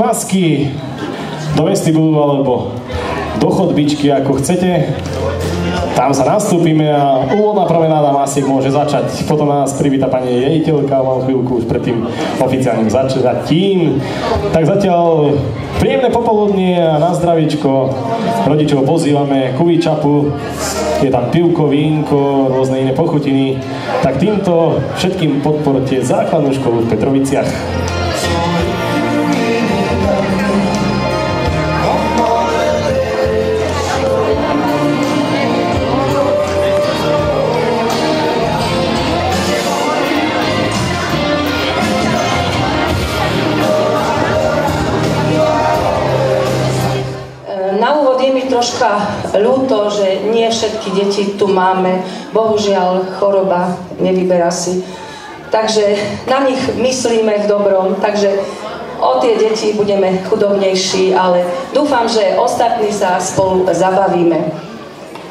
masky do vestibulu alebo do chodbičky, ako chcete. Tam sa nastúpime a úvodná promenáda masiek môže začať. Potom nás privíta pani riaditeľka, mám chvíľku už pred tým oficiálnym začatím. Tak zatiaľ príjemné popoludnie a na zdravíčko. Rodičov pozývame ku výčapu. Je tam pivko, vínko, rôzne iné pochutiny. Tak týmto všetkým podporte základnú školu v Petroviciach. Troška ľúto, že nie všetky deti tu máme. Bohužiaľ, choroba nevyberá si. Takže na nich myslíme v dobrom. Takže o tie deti budeme chudobnejší, ale dúfam, že ostatní sa spolu zabavíme.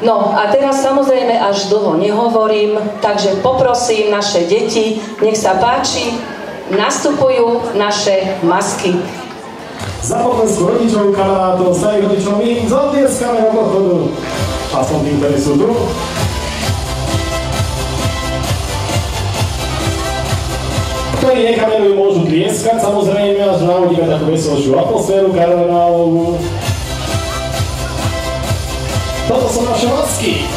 No a teraz samozrejme až dlho nehovorím, takže poprosím naše deti, nech sa páči, nastupujú naše masky. Za potlesku rodičov, kamarátov, starých rodičov, my im zatlieskame do pochodu. Aspoň tým, ktorí sú tu. Ktorí nekamerujú, môžu tlieskať, samozrejme, až navodíme takú veselšiu atmosféru karneválovú. Toto sú naše masky.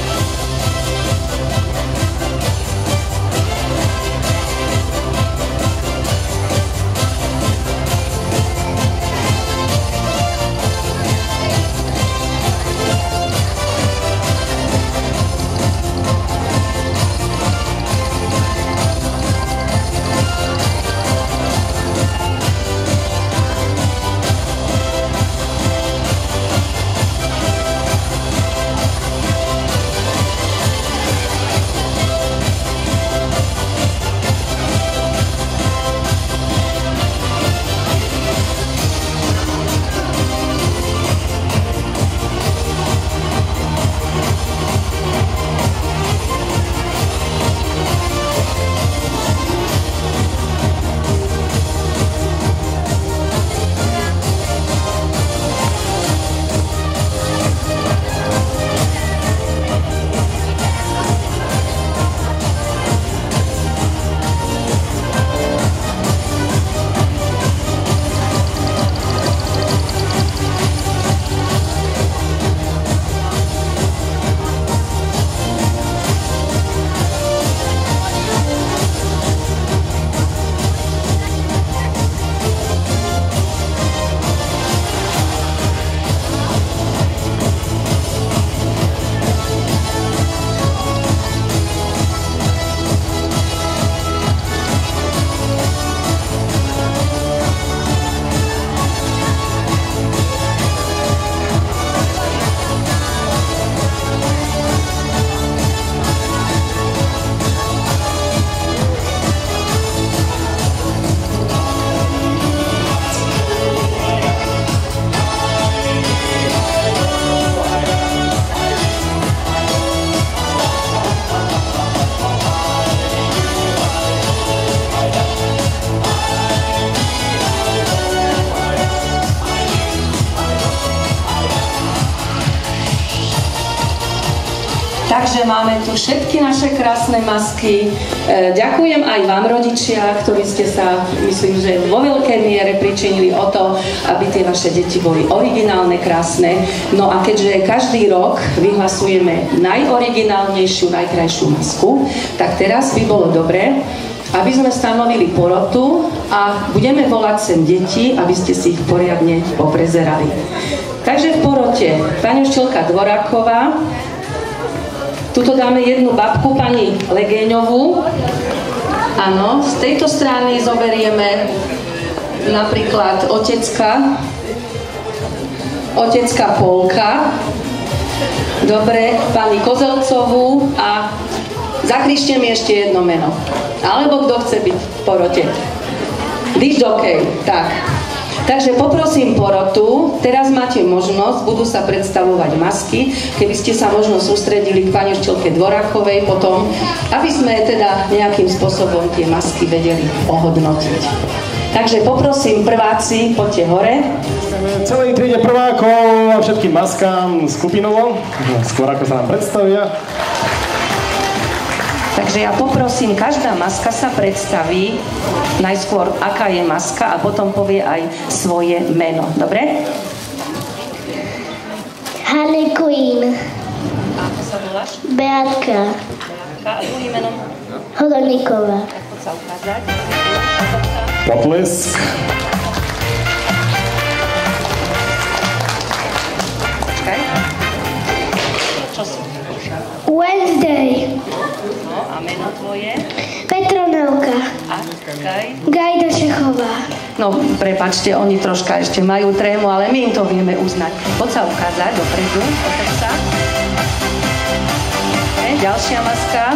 Takže máme tu všetky naše krásne masky. Ďakujem aj vám, rodičia, ktorí ste sa, myslím, že vo veľkej miere pričinili o to, aby tie naše deti boli originálne, krásne. No a keďže každý rok vyhlasujeme najoriginálnejšiu, najkrajšiu masku, tak teraz by bolo dobré, aby sme stanovili porotu a budeme volať sem deti, aby ste si ich poriadne poprezerali. Takže v porote pani učiteľka Dvoráková, tuto dáme jednu babku, pani Legéňovú. Áno, z tejto strany zoberieme napríklad otecka Polka. Dobre, pani Kozelcovú a zakričte mi ešte jedno meno. Alebo kto chce byť v porote. Diždokej, tak. Takže poprosím porotu, teraz máte možnosť, budú sa predstavovať masky, keby ste sa možno sústredili k pani učiteľke Dvorákovej potom, aby sme teda nejakým spôsobom tie masky vedeli ohodnotiť. Takže poprosím prváci, poďte hore. Celej triede prvákov a všetkým maskám skupinovo, skôr ako sa nám predstavia. Takže ja poprosím, každá maska sa predstaví, najskôr aká je maska a potom povie aj svoje meno. Dobre? Harley Quinn. A ako sa voláš? Beatka. A druhým menom? Hodorníková. Tak poď sa ukázať. Potlesk. Počkaj. Čo si? Wednesday. No a meno tvoje? Petronelka. A Gaj? Gajda Šechová. No, prepáčte, oni troška ešte majú trému, ale my im to vieme uznať. Poď sa ukázať dopredu, otoč sa. Ďalšia maska.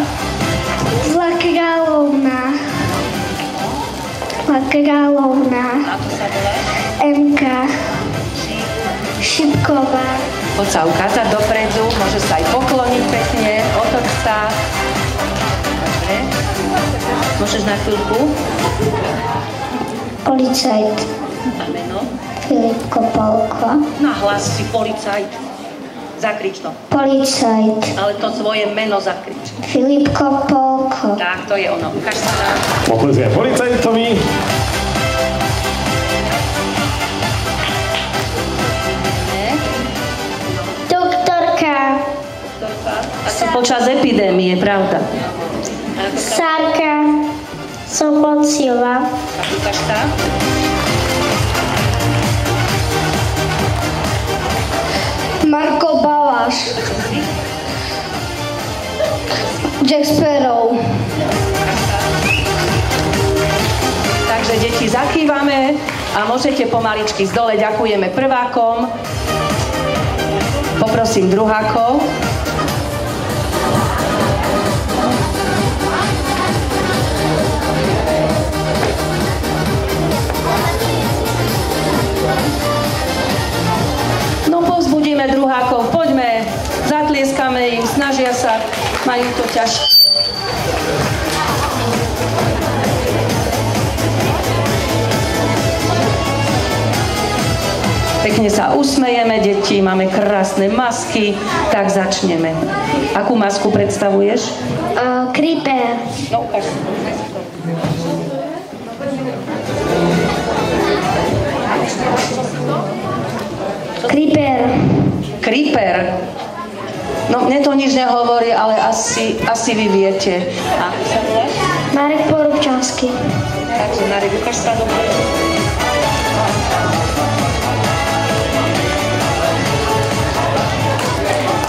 Zlá kráľovna. Zlá kráľovna. Ako sa voláš? Emka. Šipková. Poď sa ukázať dopredu, môže sa aj pokloniť pekne, otoč sa. Dobre. Môžeš na chvíľku? Policajt. A meno? Filip Kopálko. Nahlas si policajt. Zakrič to. Policajt. Ale to svoje meno zakrič. Filip Kopálko. Tak, to je ono. Ukáž sa nám. Potlesk je policajtovi. Doktorka. Asi počas epidémie, pravda. Sárka. Somociová. A ukáž sa. Marko Baláš. Jack Sparrow. Takže deti zakývame a môžete pomaličky z dole. Ďakujeme prvákom. Poprosím druhákov. No povzbudíme druhákov, poďme, zatlieskame im, snažia sa, majú to ťažké. Pekne sa usmejeme, deti, máme krásne masky, tak začneme. Akú masku predstavuješ? Creeper. No, ukáž. Creeper. Creeper. No, mne to nič nehovorí, ale asi vy viete. A ako sa voláš? Marek Porubčanský. Takže, Marek, ukáž sa dobre.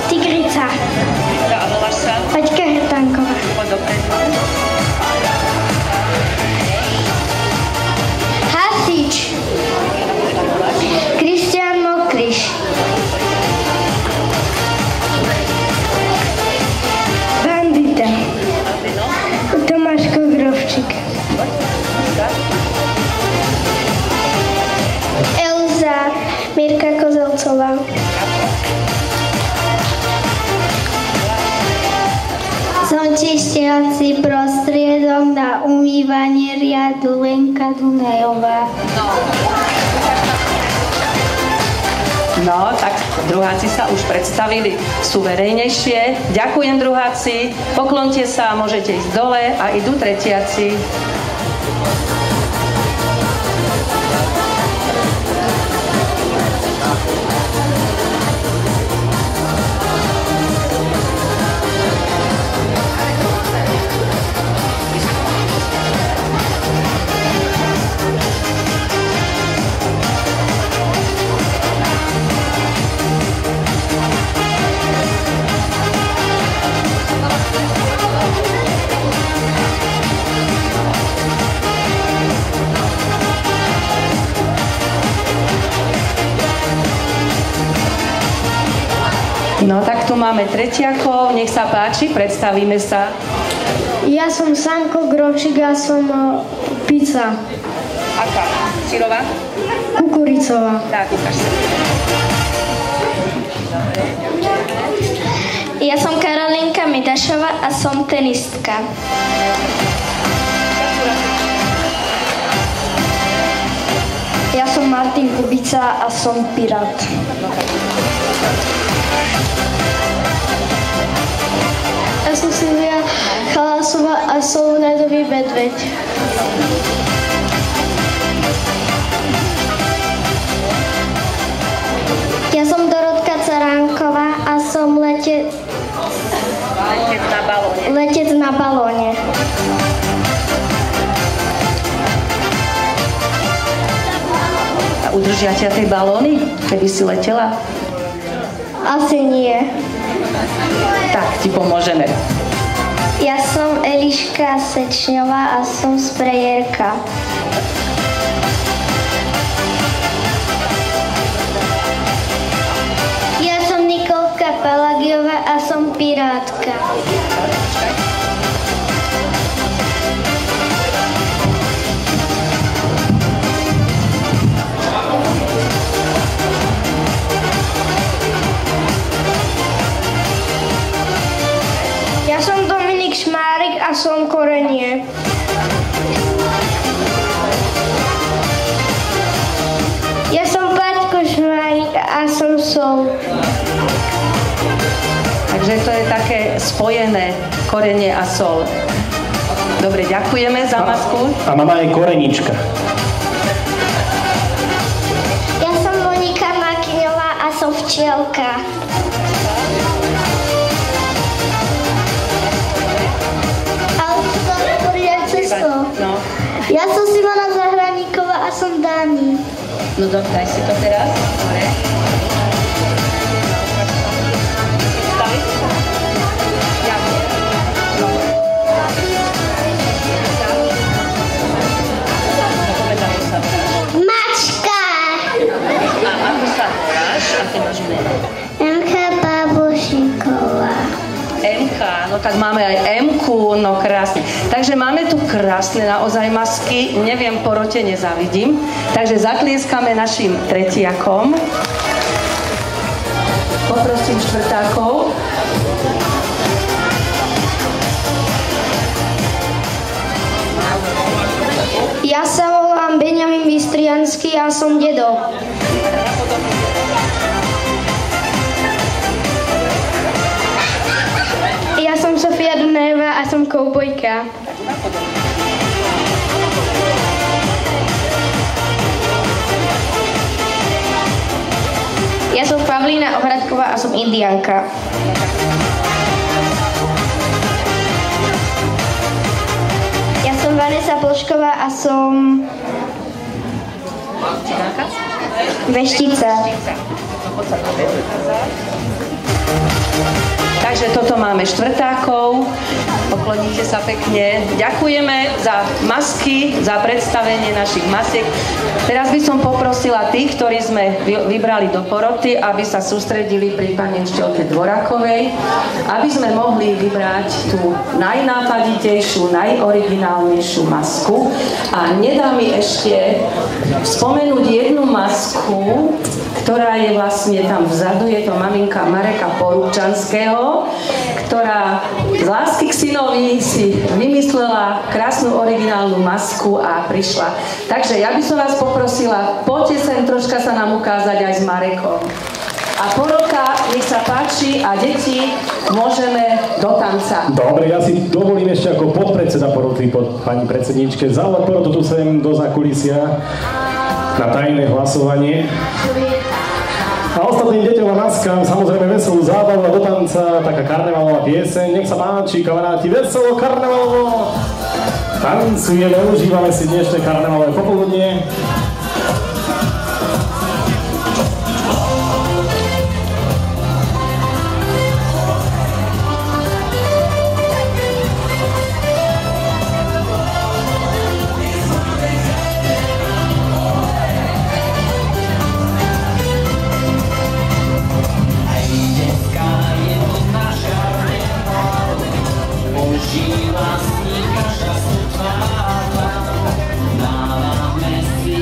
Tigrica. A voláš sa? Paťka Hrtánková. Poď dopredu. Hasič. Kristián Mokriš. Bandita. Tomáš Kogrovčík. Elza. Mirka Kozelcová. Som čistiaci prostriedok na umývanie riadu Lenka Dunajová. No, tak druháci sa už predstavili suverejnejšie. Ďakujem, druháci. Poklonte sa, môžete ísť dole a idú tretiaci. No tak tu máme tretiakov, nech sa páči, predstavíme sa. Ja som Sanko Grovčík a som pizza. Aká? Syrová? Kukuricová. Tak, ukáž sa. Ja som Karolinka Midašová a som tenistka. Ja som Martin Kubica a som pirát. Ja som Silvia Chalásová a som ľadový medveď. Ja som Dorotka Caránková a som letec na balóne. A udržia ťa tie balóny, keby si letela? Asi nie. Tak, ti pomôžeme. Ja som Eliška Sečňová a som sprejérka. Ja som Nikolka Pelagiová a som pirátka. Ja som Dominik Šmárik a som korenie. Ja som Paťko Šmárik a som sol. Takže to je také spojené korenie a sol. Dobre, ďakujeme za masku. A mama je korenička. Ja som Monika Makyňová a som včielka. No. Ja som Simona Zahraníková a som Dani. No dobre, daj si to teraz. Dobre. Stavi? Ja. No. Mačka! A ako sa voláš? Aké máš meno? Emka Babošíková. MK, no tak máme aj M-ku, no krásne. Takže máme tu krásne naozaj masky, neviem, porote nezávidím. Takže zatlieskame našim tretiakom. Poprosím štvrtákov. Ja sa volám Benjamin Bystriansky a som dedo. Ja som Sofia Dunajová a som koubojka. Ja som Pavlína Ohradková a som indiánka. Ja som Vanessa Plošková a som veštica. Takže toto máme štvrtákov. Pokloníte sa pekne. Ďakujeme za masky, za predstavenie našich masiek. Teraz by som poprosila tých, ktorí sme vybrali do poroty, aby sa sústredili pri pani učiteľke Dvorakovej, aby sme mohli vybrať tú najnápaditejšiu, najoriginálnejšiu masku. A nedá mi ešte spomenúť jednu masku, ktorá je vlastne tam vzadu, je to maminka Mareka Porúčanského, ktorá z lásky k synovi si vymyslela krásnu originálnu masku a prišla. Takže ja by som vás poprosila, poďte sem troška sa nám ukázať aj s Marekom. A porota, nech sa páči, a deti, môžeme do tanca. Dobre, ja si dovolím ešte ako podpredseda poroty pod pani predsedničke zavolať porotu tu sem do zákulisia na tajné hlasovanie. A ostatným deťom a maskám samozrejme veselú zábavu a do tanca, taká karnevalová pieseň. Nech sa páči, kamaráti, veselo karnevalovo! Tancujeme, užívame si dnešné karnevalové popoludnie. Žila s ní každá sutváta, dávame si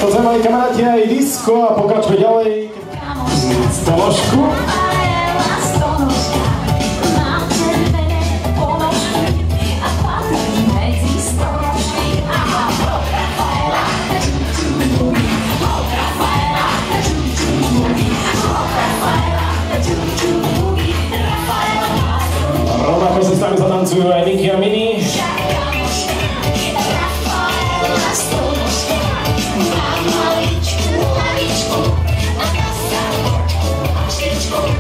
To sme mali kamaráti aj disko a pokračujeme ďalej. Stoložku. Rovnako si s nami zatancujú aj Niky a Mini. Maličku, a kasa, očičku.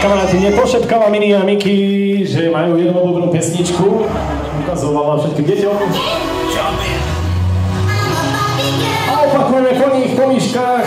Kamaráti, nepošepkáva Mini a Miky, že majú jednu obľúbenú pesničku. Ukazovala všetkým deťom. A opakujeme po nich, po výškach.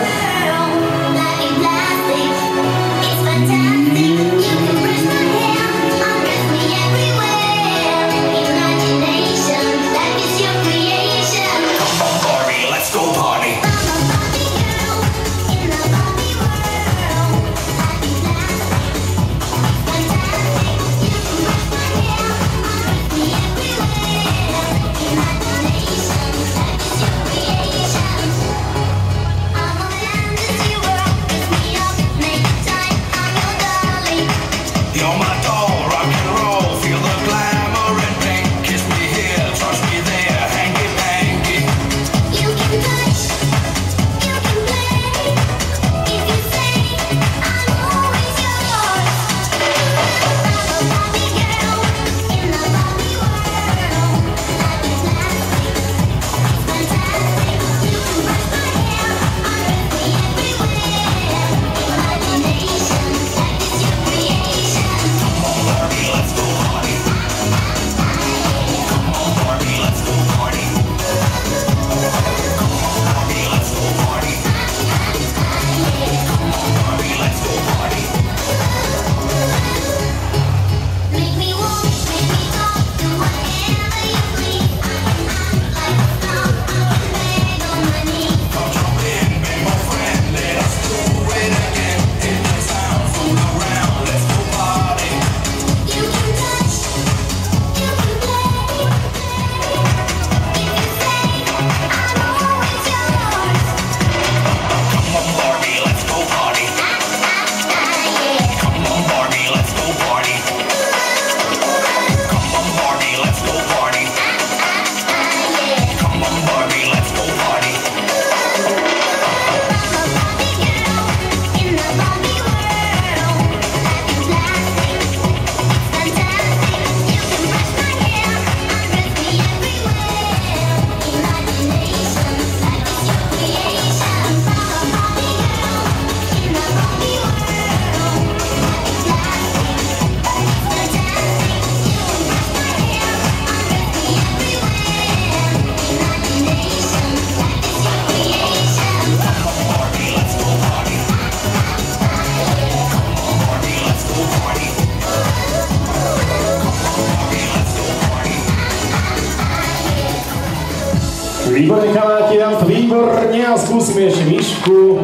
Výborne kamaráti, nám to výborne a skúsime ešte Mišku,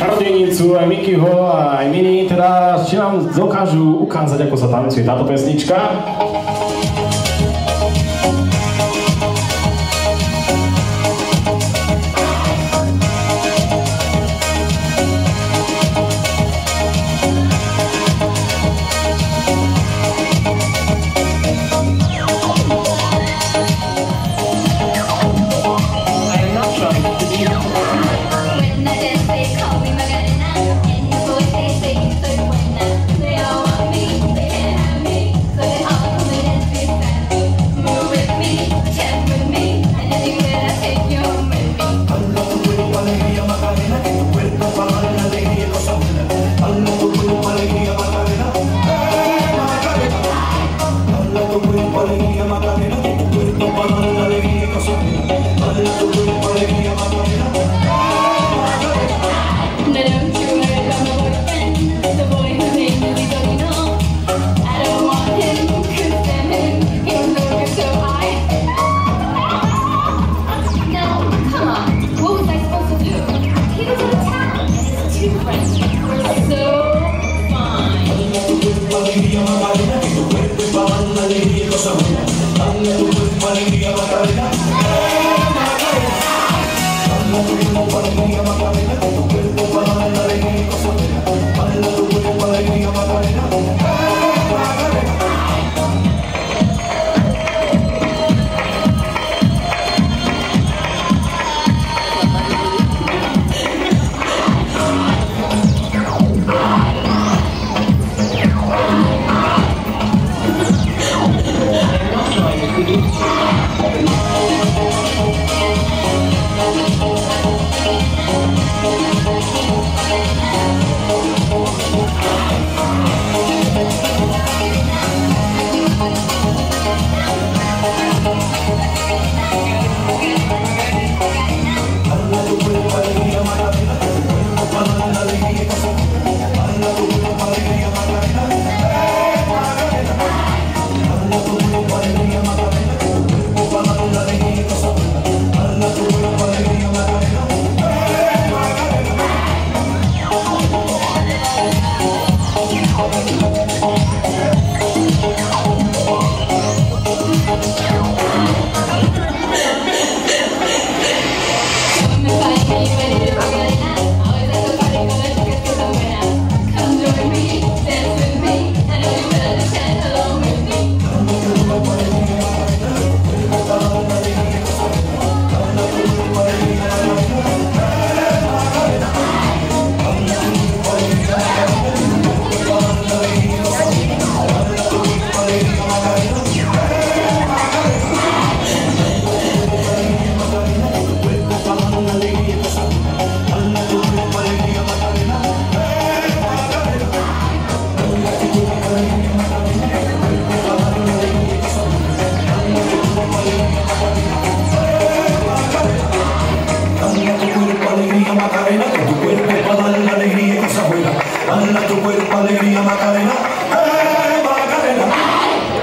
rodenicu, aj Mikyho a aj Mini, teda či nám dokážu ukázať, ako sa tancuje táto pesnička.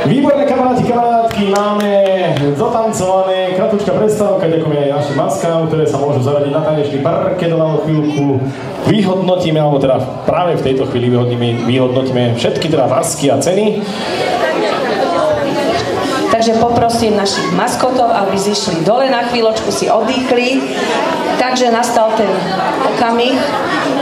Výborné kamaráti, kamarátky, máme dotancované, kratučká predstavka, ďakujeme aj našim maskám, ktoré sa môžu zaradiť na tanečný parket na chvíľku. Vyhodnotíme, alebo teda práve v tejto chvíli vyhodnotíme všetky teda masky a ceny. Takže poprosím našich maskotov, aby zišli dole na chvíľočku, si oddychli. Takže nastal ten okamih,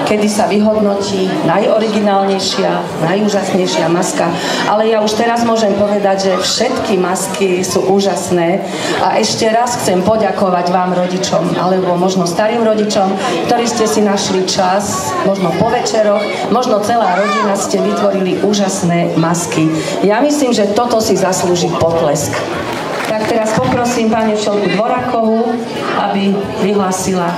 kedy sa vyhodnotí najoriginálnejšia, najúžasnejšia maska. Ale ja už teraz môžem povedať, že všetky masky sú úžasné. A ešte raz chcem poďakovať vám rodičom, alebo možno starým rodičom, ktorí ste si našli čas, možno po večeroch, možno celá rodina ste vytvorili úžasné masky. Ja myslím, že toto si zaslúži potlesk. Tak teraz poprosím pani učiteľku Dvorákovú, aby vyhlásila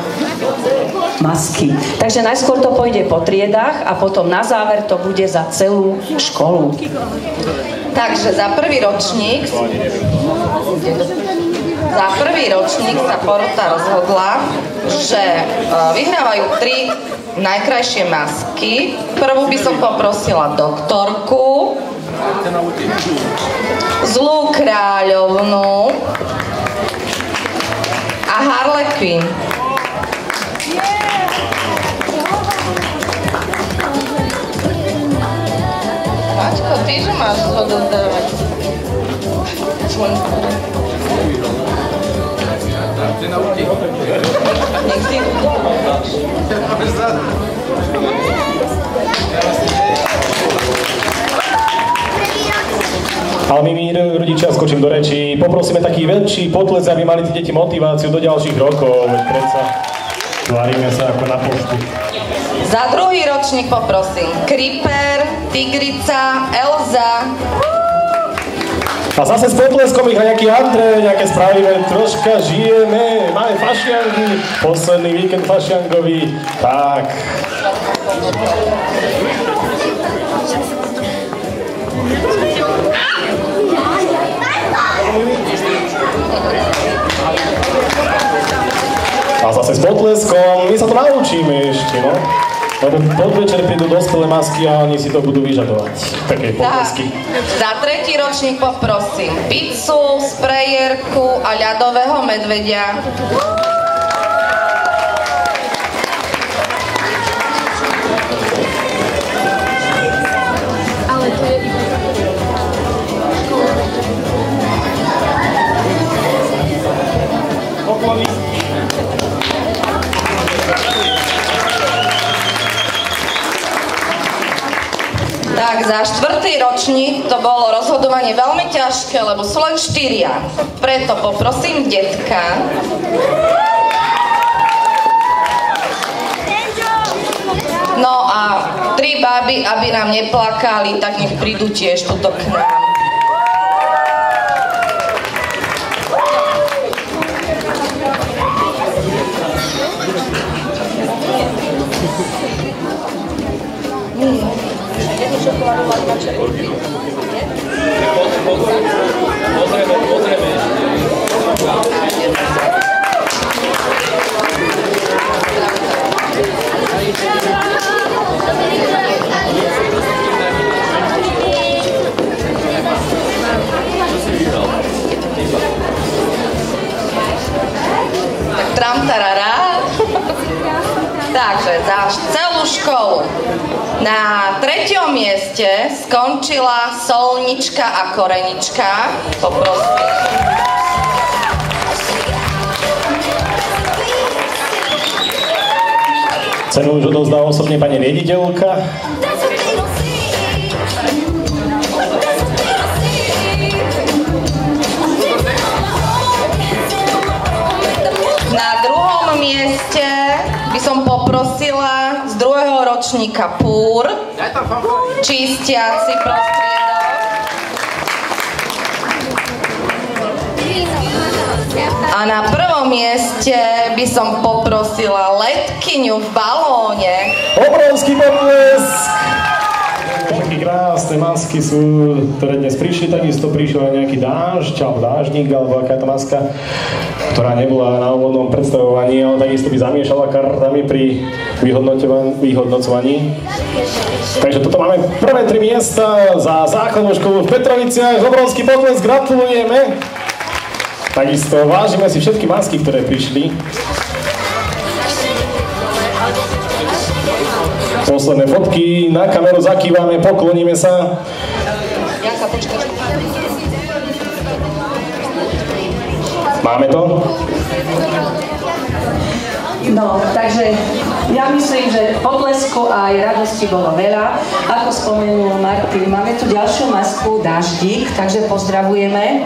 masky. Takže najskôr to pôjde po triedách a potom na záver to bude za celú školu. Takže za prvý ročník sa porota rozhodla, že vyhrávajú 3 najkrajšie masky. Prvú by som poprosila doktorku, Zlú kráľovnu a Harlequin. Mačko, ty že máš ho dodávať? Nech si Ale my rodičia skočím do rečí, poprosíme taký väčší potlesk, aby mali tí deti motiváciu do ďalších rokov. Veď predsa tvárime sa ako na poštu. Za druhý ročník poprosím Kryper, Tigrica, Elza. A zase s potleskom ich nejaký Andrej, nejaké spravíme, troška žijeme, máme fašiangy, posledný víkend fašiangový, tak. A zase s potleskom, my sa to naučíme ešte, no. Lebo podvečer prídu dospelé masky a oni si to budú vyžadovať. Také potlesky. Za tretí ročník poprosím pizzu, sprayerku a ľadového medvedia. Tak za štvrtý ročník to bolo rozhodovanie veľmi ťažké, lebo sú len 4. Preto poprosím detka. No a 3 baby, aby nám neplakali, tak nech prídu tiež tuto k nám. Tramtarara. Takže za celú školu na 3. mieste skončila Solnička a Korenička. Poprosím. Cenu už odovzdá osobne pani riaditeľka. Na 2. mieste by som poprosila z 2. ročníka PÚR, čistiaci prostriedok. A na 1. mieste by som poprosila letkyňu v balóne. Obrovský potlesk! všetky krásne masky sú, ktoré dnes prišli, takisto prišiel aj nejaký dážď, alebo dáždnik, alebo aká to maska, ktorá nebola na úvodnom predstavovaní, ale takisto by zamiešala kartami pri vyhodnocovaní. Takže toto máme prvé 3 miesta za základnú školu v Petroviciach. Obrovský potlesk, gratulujeme. Takisto vážime si všetky masky, ktoré prišli. Posledné fotky, na kameru zakývame, pokloníme sa. Máme to? No, takže ja myslím, že potlesku a aj radosti bolo veľa. Ako spomenul Martin, máme tu ďalšiu masku, dáždik, takže pozdravujeme.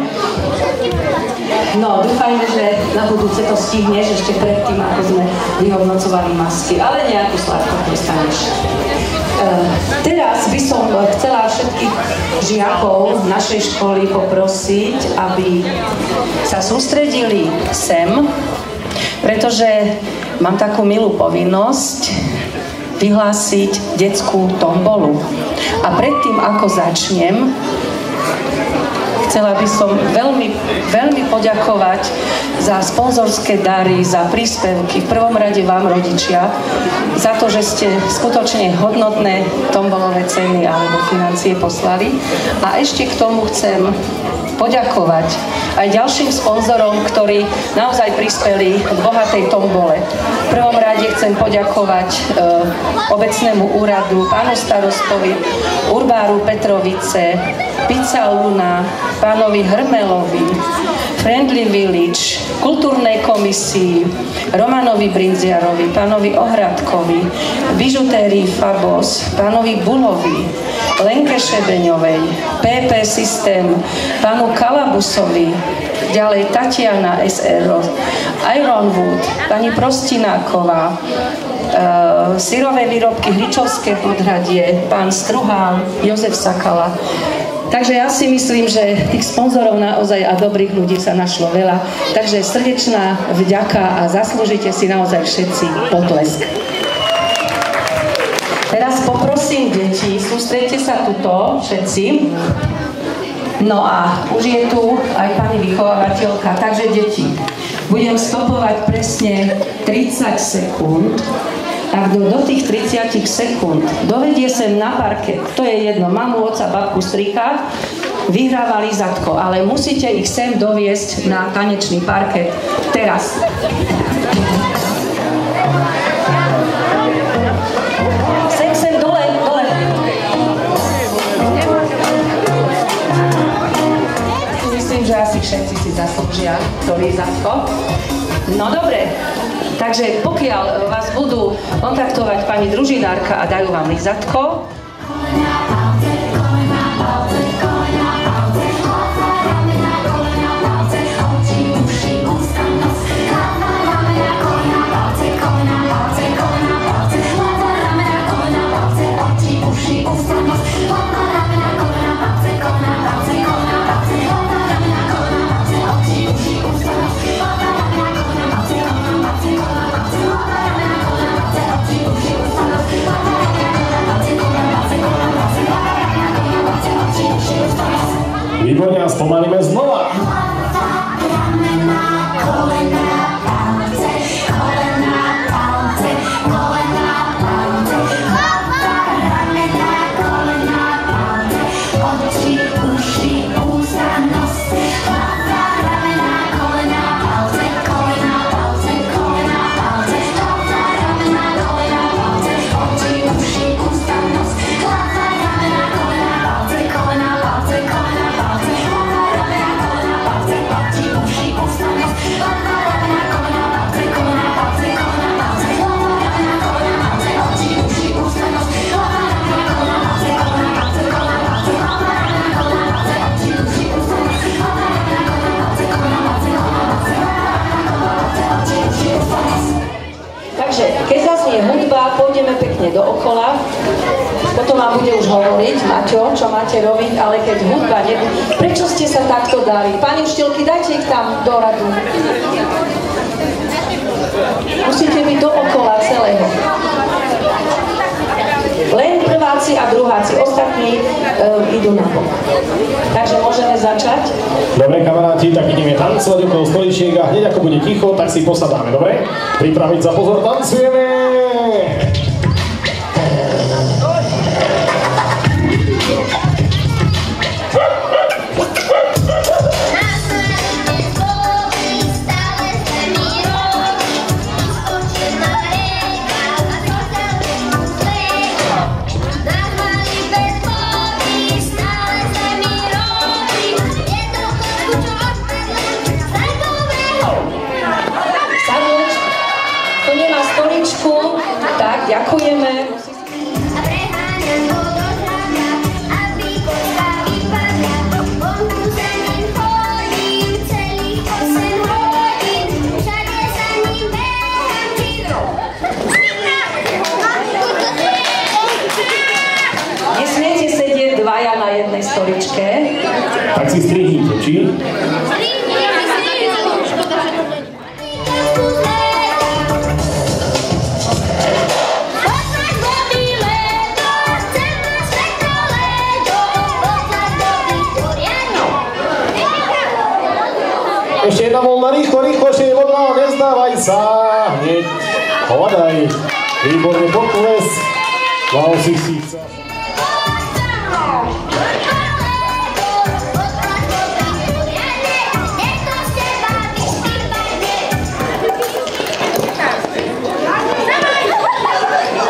No, dúfajme, že na budúce to stihneš ešte predtým, ako sme vyhodnocovali masky, ale nejakú sladkú dostaneš. Teraz by som chcela všetkých žiakov našej školy poprosiť, aby sa sústredili sem, pretože mám takú milú povinnosť vyhlásiť detskú tombolu. A predtým, ako začnem, chcela by som veľmi poďakovať za sponzorské dary, za príspevky. V prvom rade vám, rodičia, za to, že ste skutočne hodnotné tombolové ceny alebo financie poslali. A ešte k tomu chcem poďakovať aj ďalším sponzorom, ktorí naozaj prispeli k bohatej tombole. V prvom rade chcem poďakovať obecnému úradu, pánu starostovi, Urbáru Petrovice, Pizza Luna, pánovi Hrmelovi, Friendly Village, kultúrnej komisii, Romanovi Brinziarovi, pánovi Ohradkovi, bižutérii Fabos, pánovi Bulovi, Lenke Šebeňovej, PP Systém, pánu Kalabusovi, ďalej Tatiana SR, Ironwood, pani Prostináková, syrové výrobky Hličovské Podhradie, pán Struhál, Jozef Sakala. Takže ja si myslím, že tých sponzorov naozaj a dobrých ľudí sa našlo veľa. Takže srdečná vďaka a zaslúžite si naozaj všetci potlesk. Teraz poprosím deti, sústredte sa tuto všetci. No a už je tu aj pani vychovávateľka. Takže deti, budem stopovať presne 30 sekúnd. A kto do tých 30 sekúnd dovedie sem na parket, to je jedno, mamu, oca, babku, strika, vyhráva lízatko, ale musíte ich sem doviesť na tanečný parket. Teraz. Sem, dole. Myslím, že asi všetci si zaslúžia to lízatko. No dobre. Takže pokiaľ vás budú kontaktovať pani družinárka a dajú vám lízatko, výborne, a spomalíme znova. pôjdeme pekne dookola, potom vám bude už hovoriť, Maťo, čo máte robiť, ale keď hudba nebude... Prečo ste sa takto dali? Pani učiteľky, dajte ich tam do radu. Musíte byť dookola celého. Len prvá prváci a druháci. Ostatní idú na bok. Takže môžeme začať. Dobre, kamaráti, tak ideme tancovať okolo stoličiek a hneď ako bude ticho, tak si posadáme, dobre? Pripraviť sa, pozor, tancujeme! Tak, ďakujeme. Nesmiete sedieť dvaja na jednej stoličke. Tak si strihnite, či? Ešte jedna voľna, rýchlo, ešte je voľná, nezdávaj sa, hneď, hľadaj, výborne pokles, wow, si.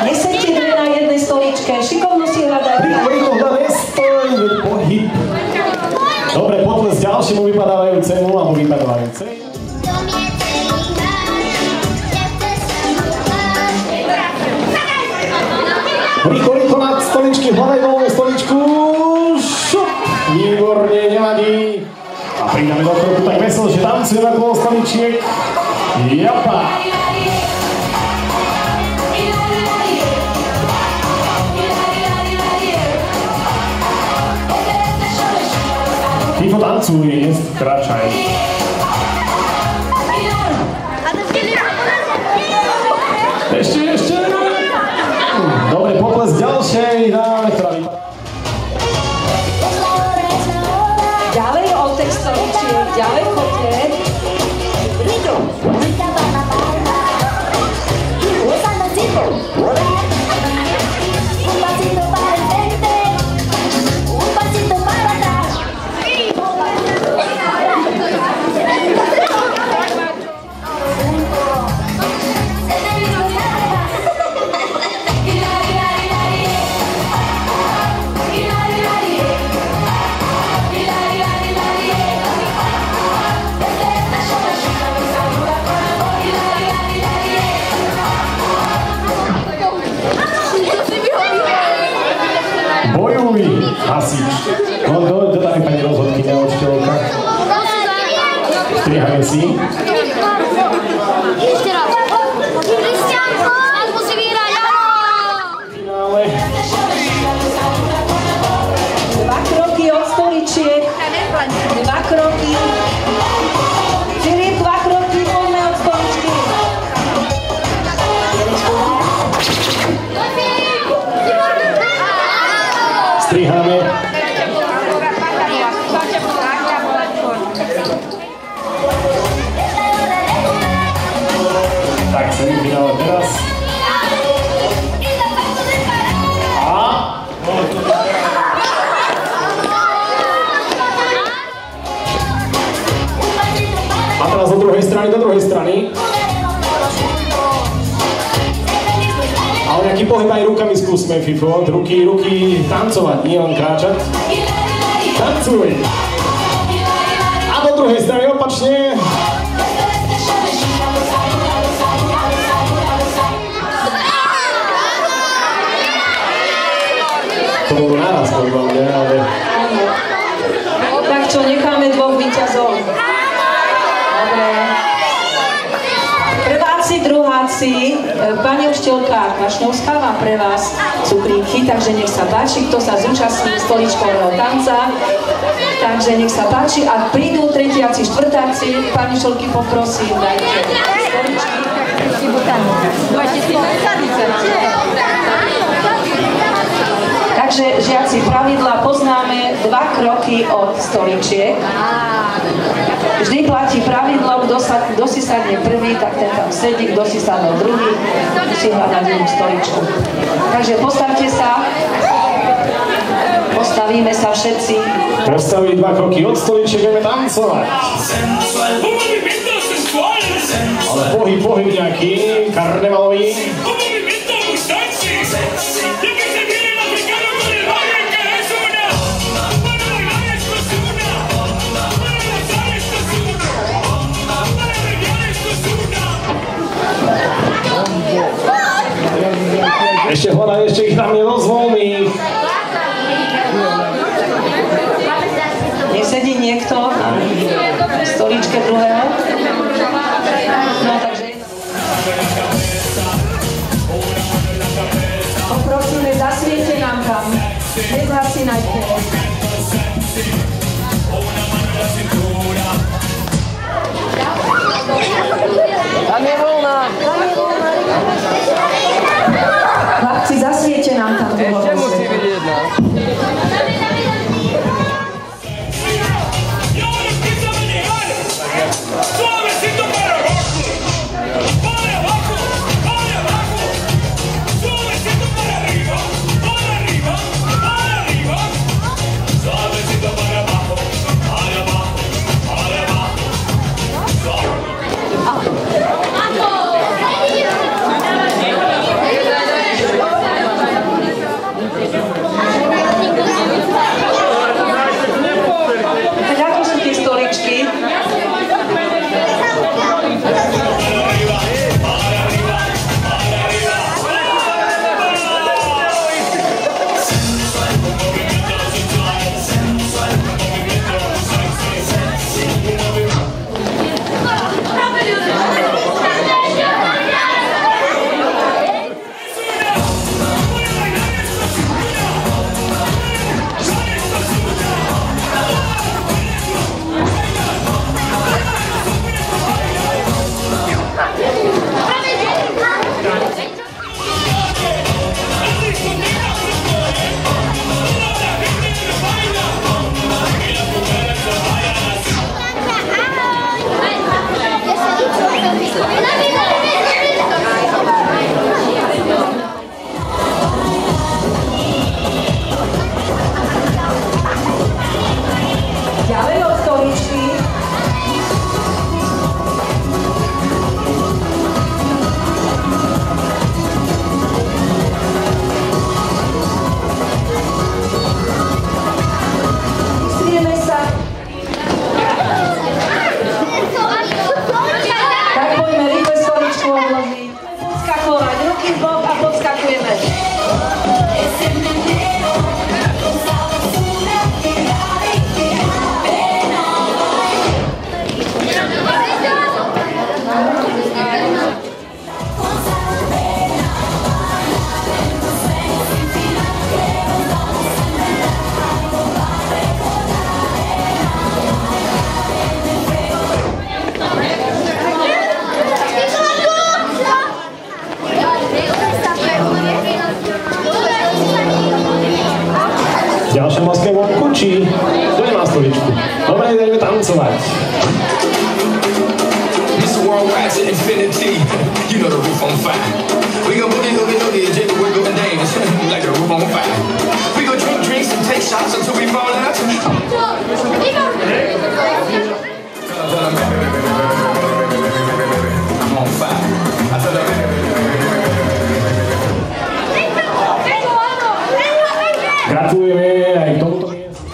Nesedte dve na jednej stoličke, šikovno si hľadajte. Rýchlo, nestoj, veď pohyb. Dobre, potles ďalšiemu vypadávajúcemu alebo vypadávajúcej. Rýchlo na stoličky, hľadaj voľnú stoličku. Šup, výborne, nevadí. A pridáme do kroku tak vesel, že tancujeme okolo stoličiek. Japa. Ticho tancuj, neskračaj. Ešte. Dobre, pokles ďalšej dáme, ktorá vypadá. Ďalej od tej stoličiek, ďalej chodte. Hasič. No, dodaj pani rozhodkyňa od štelka. Strihame si. Ešte raz. Kristianko, nás musí vyhrať. Finále. Dva kroky od stoličiek. Dva kroky. Filip, dva kroky, poďme od stoličky. Striháme. Tak, semifinále teraz. A teraz do druhej strany. Ale nejaký pohyb aj rukami skúsme, Fifo. Ruky, tancovať, nie len kráčať. Tancuj! A do druhej strany opačne. To bolo naraz, podľa mňa, ale... Tak čo, necháme dvoch víťazov. Dobre. Prváci, druháci, pani učiteľka Kvašňovská má pre vás cukríky, takže nech sa páči, kto sa zúčastní stoličkového tanca. Takže nech sa páči, ak prídu tretiaci, štvrtáci, pani učiteľky poprosím, dajte stoličky. Máte si Takže žiaci, pravidla poznáme 2 kroky od stoličiek. Vždy platí pravidlo, kto si sadne prvý, tak ten tam sedí, kto si sadne druhý, musí hľadať inú stoličku. Takže postavte sa, postavíme sa všetci. Postaví 2 kroky od stoličiek, ideme tancovať. Ale pohyb nejaký, karnevalový. Ešte hľadaj, ešte ich tam je dosť voľných. Nesedí niekto v stoličke druhého? No, takže... Poprosíme, zasviete nám tam. Nezhasínajte. Tam je voľná. Chlapci, zasviete nám tam. Ešte musí byť jedna. Ďalšia maska je vonku, či to nemá stoličku. Dobre, ideme tancovať. This worldwide to infinity. You know the roof on fire. We gon' boogie, hoogie, hoogie, and jiggle, wiggle, and dance like the roof on fire. We gon' drink drinks and take shots until we fall out. I'm on fire. I tell them. Gratulujeme aj k tomuto miestu.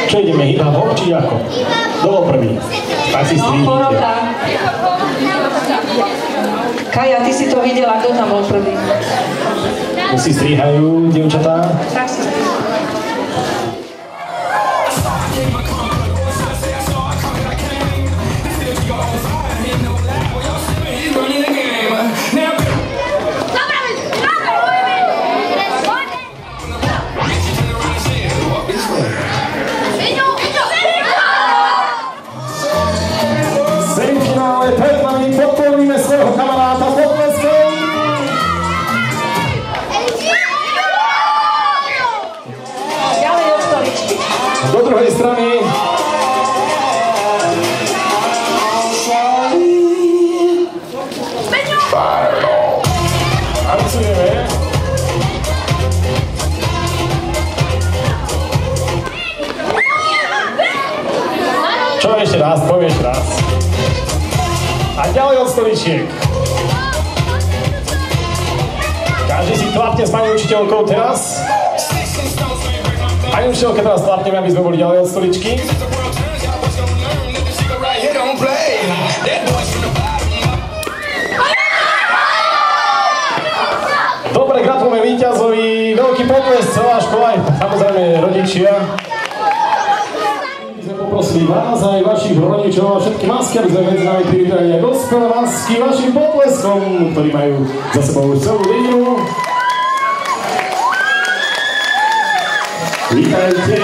Čo ideme, hip-hop či ako? Kto bol prvý? Tak si stríhnite. Kaja, ty si to videla, kto tam bol prvý? Tu si stríhajú, dievčatá. Tak si ďalej od stoličiek. Každý si tlapne s pani učiteľkou teraz. Pani učiteľka teraz tlapneme, aby sme boli ďalej od stoličky. Dobre, gratulujeme víťazovi. Veľký potlesk, celá škola, samozrejme rodičia. Poprosím vás aj vašich rodičov a všetky masky, aby sme medzi nami privítali aj dospelé masky vašim potleskom, ktorí majú za sebou už celú líniu. Vítajte.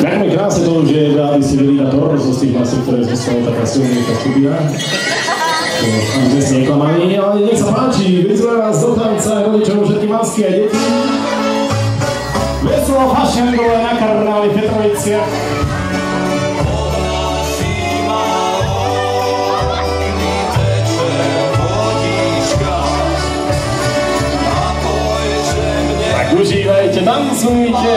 Ďakujem krásne to, že aby si vedeli na torzo z tých masov, ktoré zostalo taká silnejšia skupina. Aby sme si neklamali, ale nech sa páči, vyzveme vás do tanca, rodičov, všetky masky a deti. Veselo fašendové na karneváli v Petroviciach. Tak užívajte, tancujte.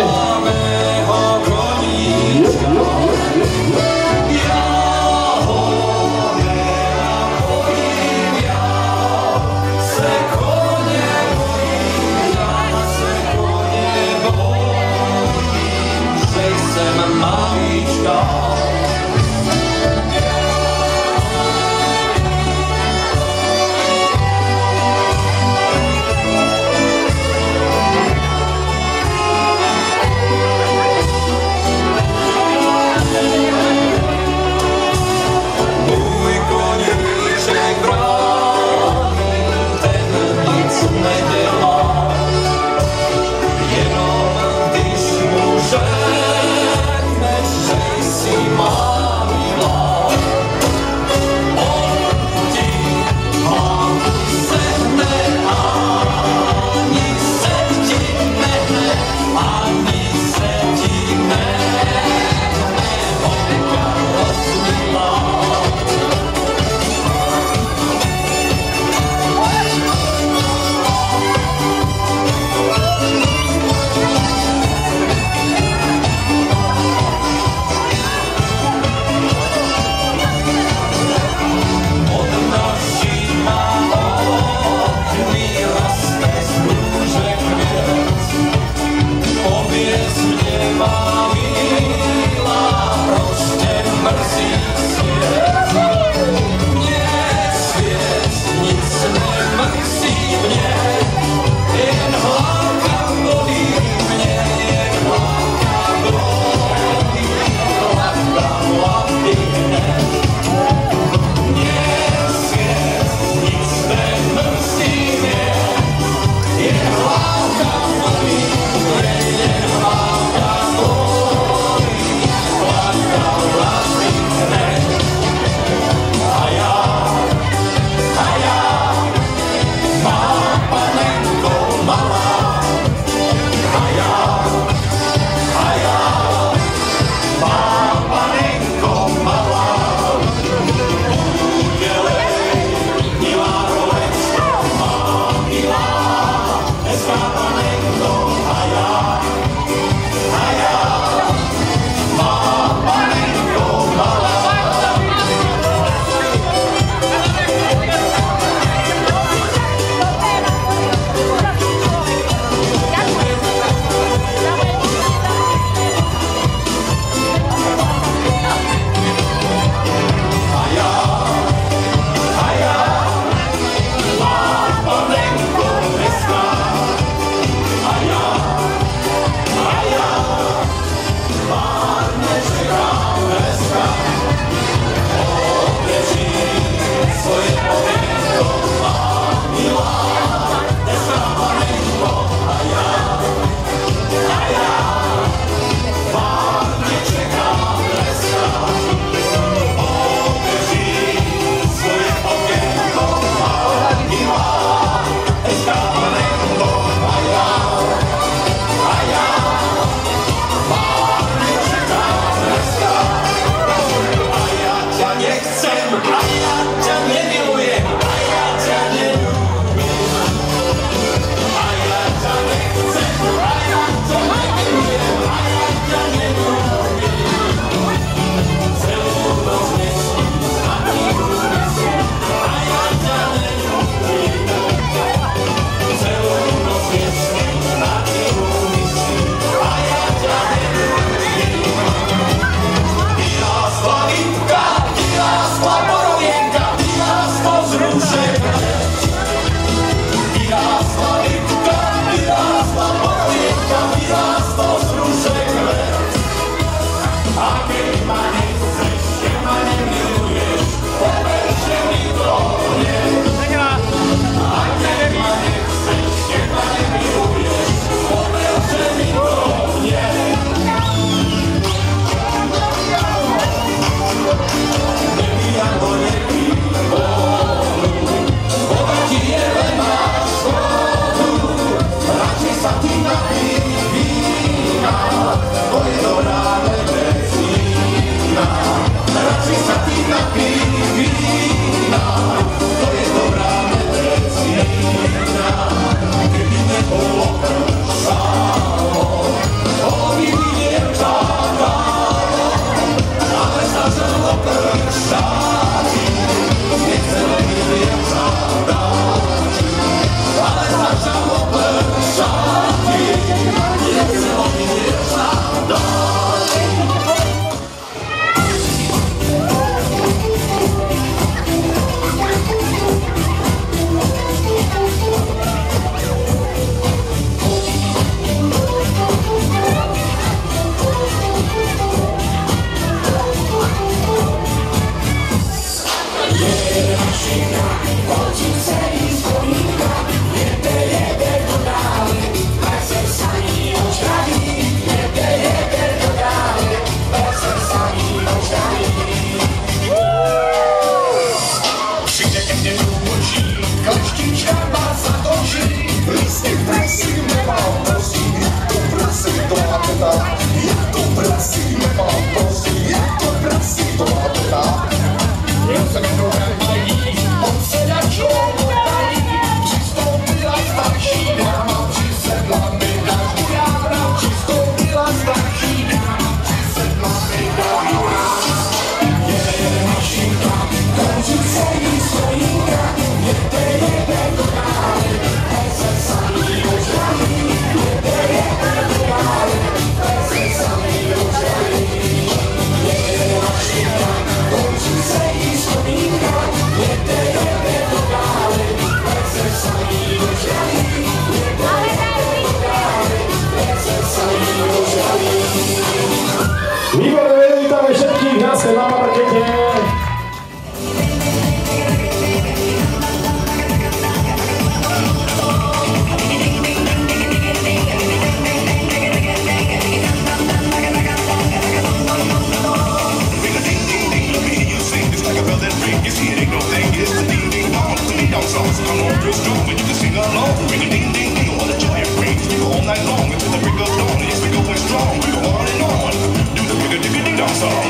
come on real strong, and you can sing along. Ring a ding ding ding, all the joy it brings. We go all night long until the break of dawn. Yes, we going strong. We go on and on. Do the ring a ding ding dong song.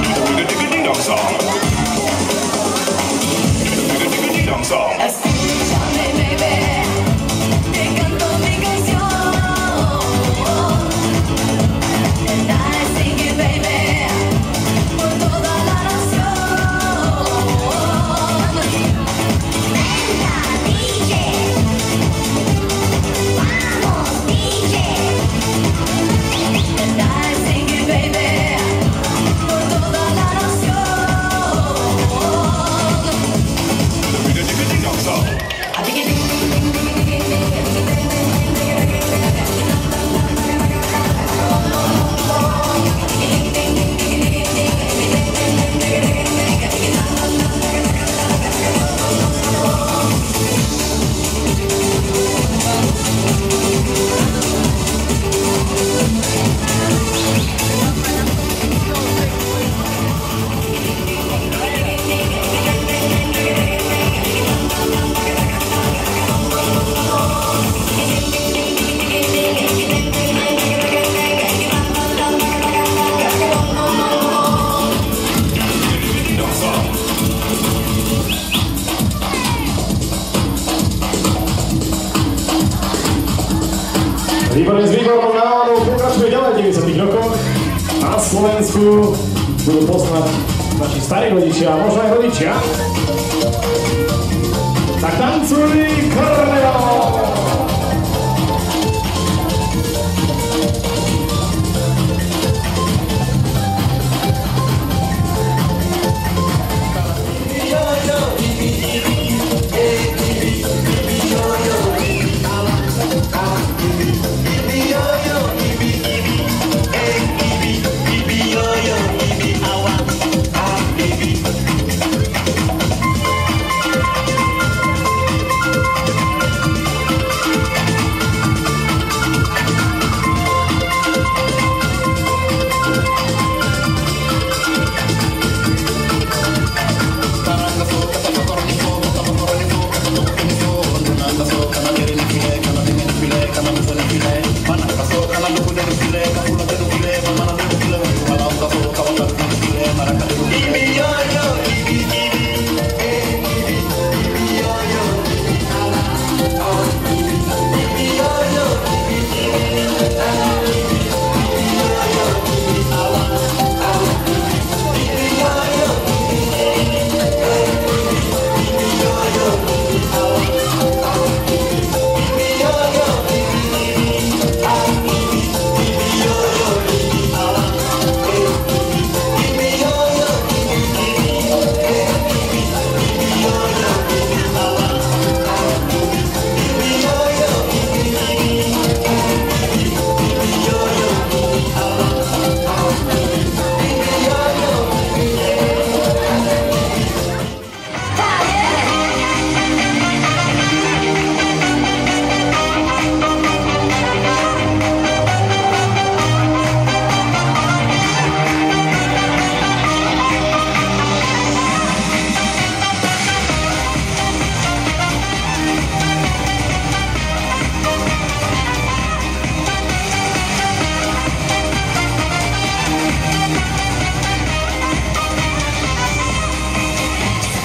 Do the ring a ding ding dong song. Do the ring a ding ding dong song. Escúchame, baby, te canto mi canción. And I sing it, baby, por toda la nación. Venga, DJ, vamos, DJ. And I sing it, baby, por toda la nación. Do the ring a ding ding dong song. Výborne, s výbornou náladou pokračuje ďalej v 90. rokoch. Na Slovensku budú poznať naši starí rodičia a možno aj rodičia. Tak tancuj Karneval!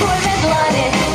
Cold-blooded.